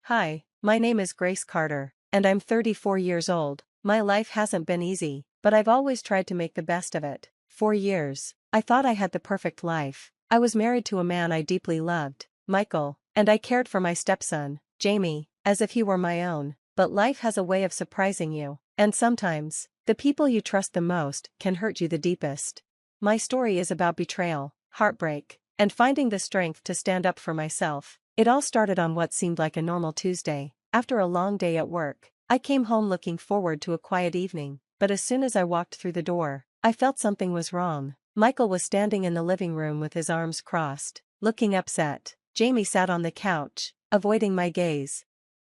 Hi, my name is Grace Carter, and I'm 34 years old. My life hasn't been easy, but I've always tried to make the best of it. For years, I thought I had the perfect life. I was married to a man I deeply loved, Michael, and I cared for my stepson, Jaime, as if he were my own. But life has a way of surprising you, and sometimes, the people you trust the most can hurt you the deepest. My story is about betrayal, heartbreak, and finding the strength to stand up for myself. It all started on what seemed like a normal Tuesday. After a long day at work, I came home looking forward to a quiet evening, but as soon as I walked through the door, I felt something was wrong. Michael was standing in the living room with his arms crossed, looking upset. Jaime sat on the couch, avoiding my gaze.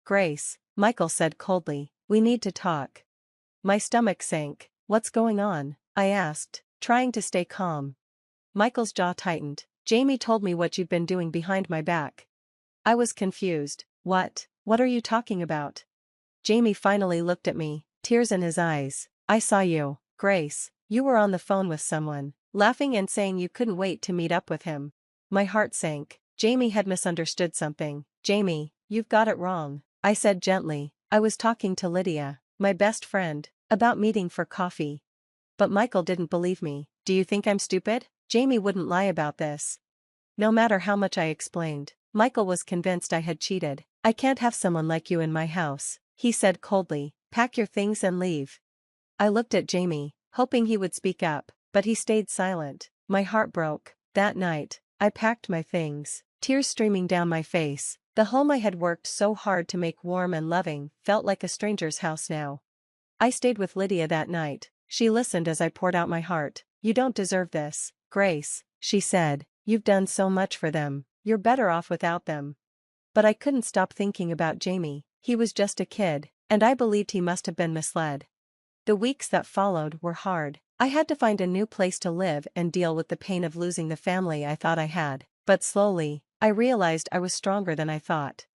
"Grace," Michael said coldly, "we need to talk." My stomach sank. "What's going on?" I asked, trying to stay calm. Michael's jaw tightened. "Jaime told me what you've been doing behind my back." I was confused. What are you talking about?" Jaime finally looked at me, tears in his eyes. "I saw you, Grace. You were on the phone with someone, laughing and saying you couldn't wait to meet up with him." My heart sank. Jaime had misunderstood something. "Jaime, you've got it wrong," I said gently. "I was talking to Lydia, my best friend, about meeting for coffee." But Michael didn't believe me. "Do you think I'm stupid? Jaime wouldn't lie about this." No matter how much I explained, Michael was convinced I had cheated. "I can't have someone like you in my house," he said coldly. "Pack your things and leave." I looked at Jaime, hoping he would speak up, but he stayed silent. My heart broke. That night, I packed my things, tears streaming down my face. The home I had worked so hard to make warm and loving felt like a stranger's house now. I stayed with Lydia that night. She listened as I poured out my heart. "You don't deserve this, Grace," she said. "You've done so much for them. You're better off without them." But I couldn't stop thinking about Jaime. He was just a kid, and I believed he must have been misled. The weeks that followed were hard. I had to find a new place to live and deal with the pain of losing the family I thought I had. But slowly, I realized I was stronger than I thought.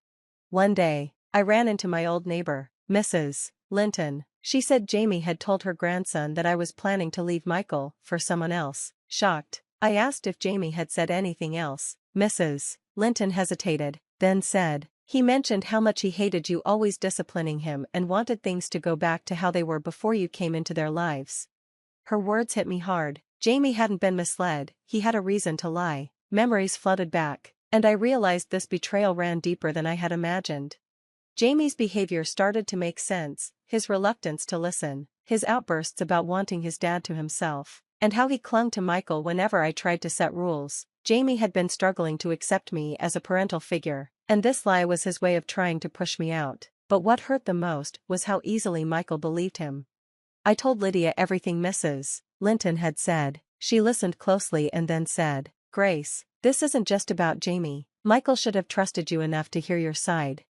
One day, I ran into my old neighbor, Mrs. Linton. She said Jaime had told her grandson that I was planning to leave Michael for someone else. Shocked, I asked if Jaime had said anything else. Mrs. Linton hesitated, then said, "He mentioned how much he hated you always disciplining him and wanted things to go back to how they were before you came into their lives." Her words hit me hard. Jaime hadn't been misled, he had a reason to lie. Memories flooded back, and I realized this betrayal ran deeper than I had imagined. Jaime's behavior started to make sense, his reluctance to listen, his outbursts about wanting his dad to himself, and how he clung to Michael whenever I tried to set rules. Jaime had been struggling to accept me as a parental figure, and this lie was his way of trying to push me out. But what hurt the most was how easily Michael believed him. I told Lydia everything Mrs. Linton had said. She listened closely and then said, "Grace, this isn't just about Jaime. Michael should have trusted you enough to hear your side."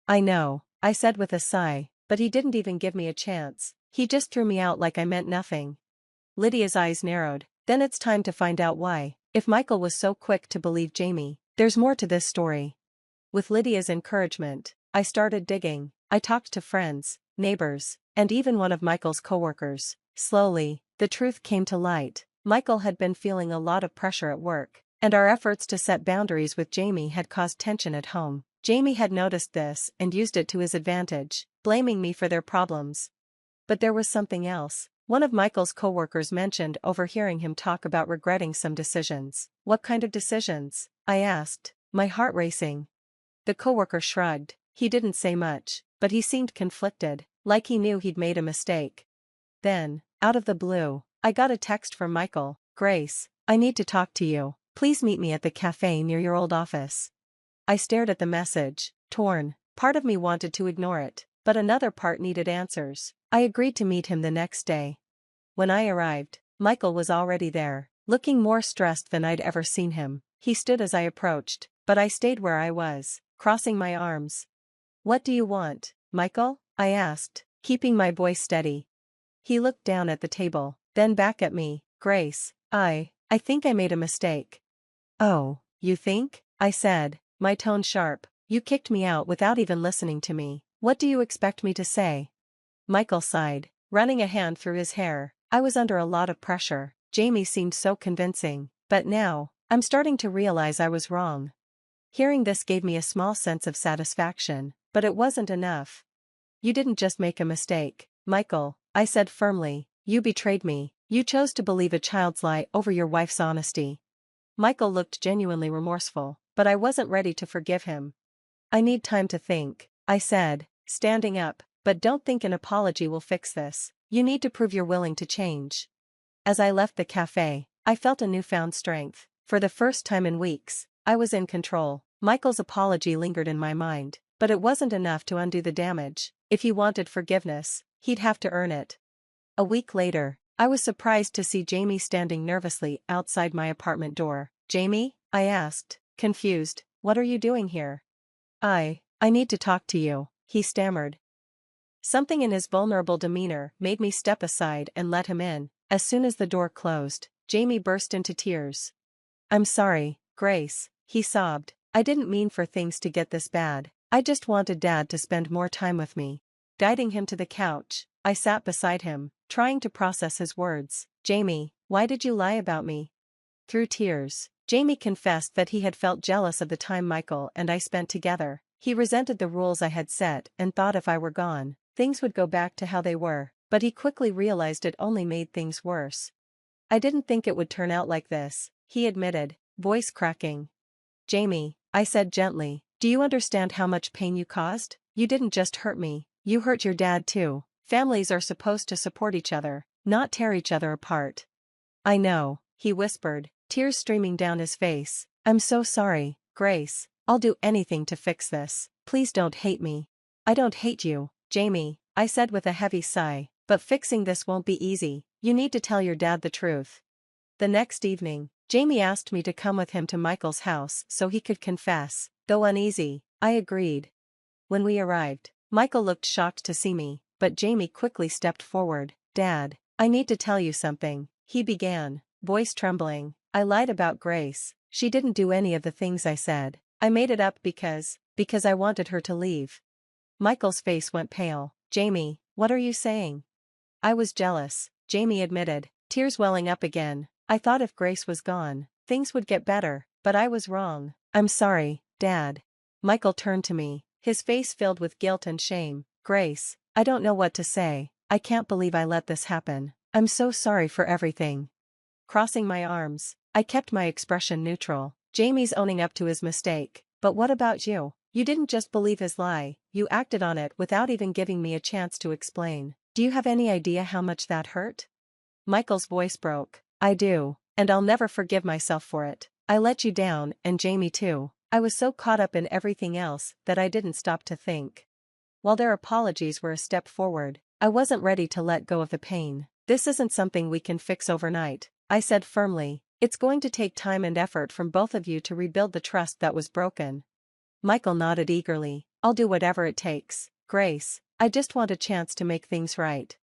"I know," I said with a sigh, "but he didn't even give me a chance. He just threw me out like I meant nothing." Lydia's eyes narrowed. "Then it's time to find out why. If Michael was so quick to believe Jaime, there's more to this story." With Lydia's encouragement, I started digging. I talked to friends, neighbors, and even one of Michael's coworkers. Slowly, the truth came to light. Michael had been feeling a lot of pressure at work, and our efforts to set boundaries with Jaime had caused tension at home. Jaime had noticed this and used it to his advantage, blaming me for their problems. But there was something else. One of Michael's coworkers mentioned overhearing him talk about regretting some decisions. "What kind of decisions?" I asked, my heart racing. The coworker shrugged. He didn't say much, but he seemed conflicted, like he knew he'd made a mistake. Then, out of the blue, I got a text from Michael. "Grace, I need to talk to you. Please meet me at the cafe near your old office." I stared at the message, torn. Part of me wanted to ignore it, but another part needed answers. I agreed to meet him the next day. When I arrived, Michael was already there, looking more stressed than I'd ever seen him. He stood as I approached, but I stayed where I was, crossing my arms. "What do you want, Michael?" I asked, keeping my voice steady. He looked down at the table, then back at me. "Grace, I think I made a mistake." "Oh, you think?" I said, my tone sharp. "You kicked me out without even listening to me. What do you expect me to say?" Michael sighed, running a hand through his hair. "I was under a lot of pressure. Jaime seemed so convincing, but now, I'm starting to realize I was wrong." Hearing this gave me a small sense of satisfaction, but it wasn't enough. You didn't just make a mistake, Michael, I said firmly, you betrayed me. You chose to believe a child's lie over your wife's honesty. Michael looked genuinely remorseful, but I wasn't ready to forgive him. I need time to think, I said, standing up, but don't think an apology will fix this. You need to prove you're willing to change. As I left the cafe, I felt a newfound strength. For the first time in weeks, I was in control. Michael's apology lingered in my mind, but it wasn't enough to undo the damage. If he wanted forgiveness, he'd have to earn it. A week later, I was surprised to see Jaime standing nervously outside my apartment door. Jaime? I asked, confused, what are you doing here? I need to talk to you, he stammered. Something in his vulnerable demeanor made me step aside and let him in. As soon as the door closed, Jaime burst into tears. I'm sorry, Grace, he sobbed. I didn't mean for things to get this bad. I just wanted Dad to spend more time with me. Guiding him to the couch, I sat beside him, trying to process his words. Jaime, why did you lie about me? Through tears, Jaime confessed that he had felt jealous of the time Michael and I spent together. He resented the rules I had set and thought if I were gone, things would go back to how they were, but he quickly realized it only made things worse. I didn't think it would turn out like this, he admitted, voice cracking. Jaime, I said gently, do you understand how much pain you caused? You didn't just hurt me, you hurt your dad too. Families are supposed to support each other, not tear each other apart. I know, he whispered, tears streaming down his face. I'm so sorry, Grace. I'll do anything to fix this. Please don't hate me. I don't hate you, Jaime, I said with a heavy sigh, but fixing this won't be easy. You need to tell your dad the truth. The next evening, Jaime asked me to come with him to Michael's house so he could confess. Though uneasy, I agreed. When we arrived, Michael looked shocked to see me, but Jaime quickly stepped forward. Dad, I need to tell you something, he began, voice trembling. I lied about Grace. She didn't do any of the things I said. I made it up because I wanted her to leave. Michael's face went pale. Jaime, what are you saying? I was jealous, Jaime admitted, tears welling up again. I thought if Grace was gone, things would get better, but I was wrong. I'm sorry, Dad. Michael turned to me, his face filled with guilt and shame. Grace, I don't know what to say. I can't believe I let this happen. I'm so sorry for everything. Crossing my arms, I kept my expression neutral. Jaime's owning up to his mistake, but what about you? You didn't just believe his lie, you acted on it without even giving me a chance to explain. Do you have any idea how much that hurt? Michael's voice broke. I do, and I'll never forgive myself for it. I let you down, and Jaime too. I was so caught up in everything else that I didn't stop to think. While their apologies were a step forward, I wasn't ready to let go of the pain. This isn't something we can fix overnight, I said firmly. It's going to take time and effort from both of you to rebuild the trust that was broken. Michael nodded eagerly. I'll do whatever it takes, Grace. I just want a chance to make things right.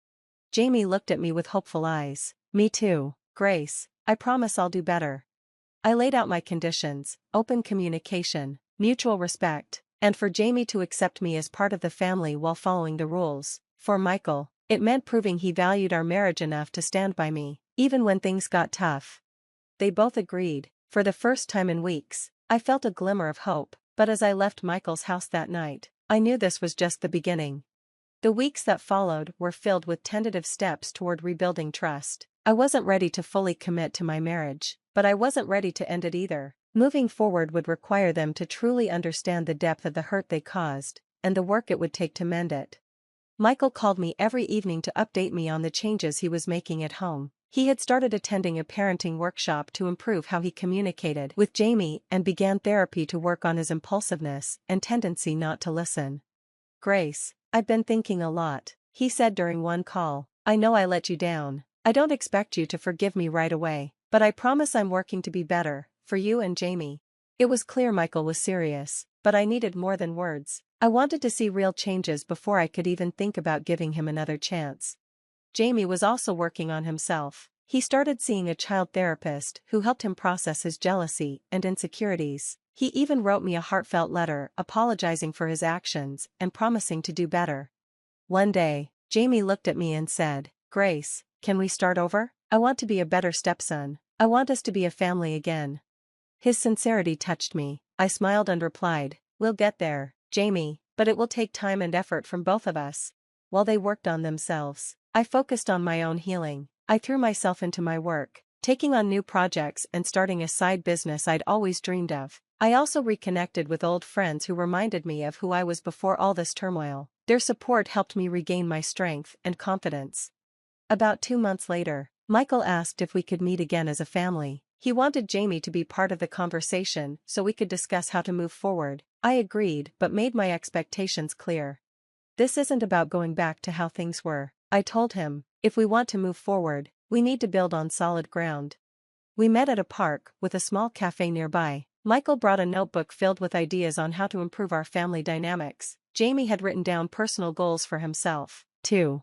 Jaime looked at me with hopeful eyes. Me too, Grace. I promise I'll do better. I laid out my conditions: open communication, mutual respect, and for Jaime to accept me as part of the family while following the rules. For Michael, it meant proving he valued our marriage enough to stand by me, even when things got tough. They both agreed. For the first time in weeks, I felt a glimmer of hope, but as I left Michael's house that night, I knew this was just the beginning. The weeks that followed were filled with tentative steps toward rebuilding trust. I wasn't ready to fully commit to my marriage, but I wasn't ready to end it either. Moving forward would require them to truly understand the depth of the hurt they caused, and the work it would take to mend it. Michael called me every evening to update me on the changes he was making at home. He had started attending a parenting workshop to improve how he communicated with Jaime and began therapy to work on his impulsiveness and tendency not to listen. Grace, I've been thinking a lot, he said during one call. I know I let you down. I don't expect you to forgive me right away, but I promise I'm working to be better, for you and Jaime. It was clear Michael was serious, but I needed more than words. I wanted to see real changes before I could even think about giving him another chance. Jaime was also working on himself. He started seeing a child therapist who helped him process his jealousy and insecurities. He even wrote me a heartfelt letter apologizing for his actions and promising to do better. One day, Jaime looked at me and said, Grace, can we start over? I want to be a better stepson. I want us to be a family again. His sincerity touched me. I smiled and replied, we'll get there, Jaime, but but it will take time and effort from both of us. While they worked on themselves, I focused on my own healing. I threw myself into my work, taking on new projects and starting a side business I'd always dreamed of. I also reconnected with old friends who reminded me of who I was before all this turmoil. Their support helped me regain my strength and confidence. About 2 months later, Michael asked if we could meet again as a family. He wanted Jaime to be part of the conversation so we could discuss how to move forward. I agreed but made my expectations clear. This isn't about going back to how things were, I told him. If we want to move forward, we need to build on solid ground. We met at a park, with a small cafe nearby. Michael brought a notebook filled with ideas on how to improve our family dynamics. Jaime had written down personal goals for himself, too.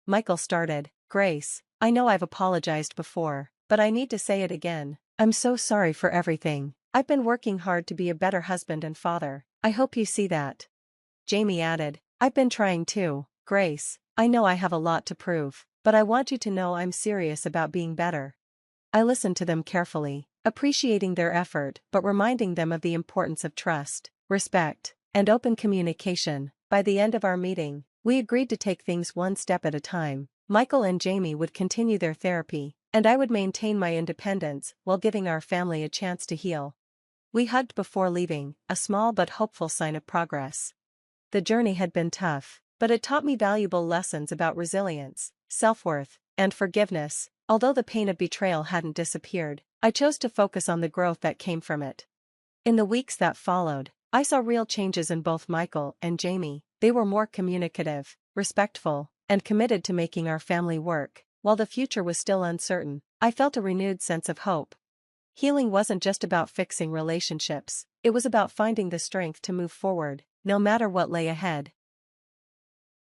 Michael started. Grace, I know I've apologized before, but I need to say it again. I'm so sorry for everything. I've been working hard to be a better husband and father. I hope you see that. Jaime added, I've been trying too. Grace, I know I have a lot to prove, but I want you to know I'm serious about being better. I listened to them carefully, appreciating their effort but reminding them of the importance of trust, respect, and open communication. By the end of our meeting, we agreed to take things one step at a time. Michael and Jaime would continue their therapy, and I would maintain my independence while giving our family a chance to heal. We hugged before leaving, a small but hopeful sign of progress. The journey had been tough, but it taught me valuable lessons about resilience, self-worth, and forgiveness. Although the pain of betrayal hadn't disappeared, I chose to focus on the growth that came from it. In the weeks that followed, I saw real changes in both Michael and Jaime. They were more communicative, respectful, and committed to making our family work. While the future was still uncertain, I felt a renewed sense of hope. Healing wasn't just about fixing relationships, it was about finding the strength to move forward, no matter what lay ahead.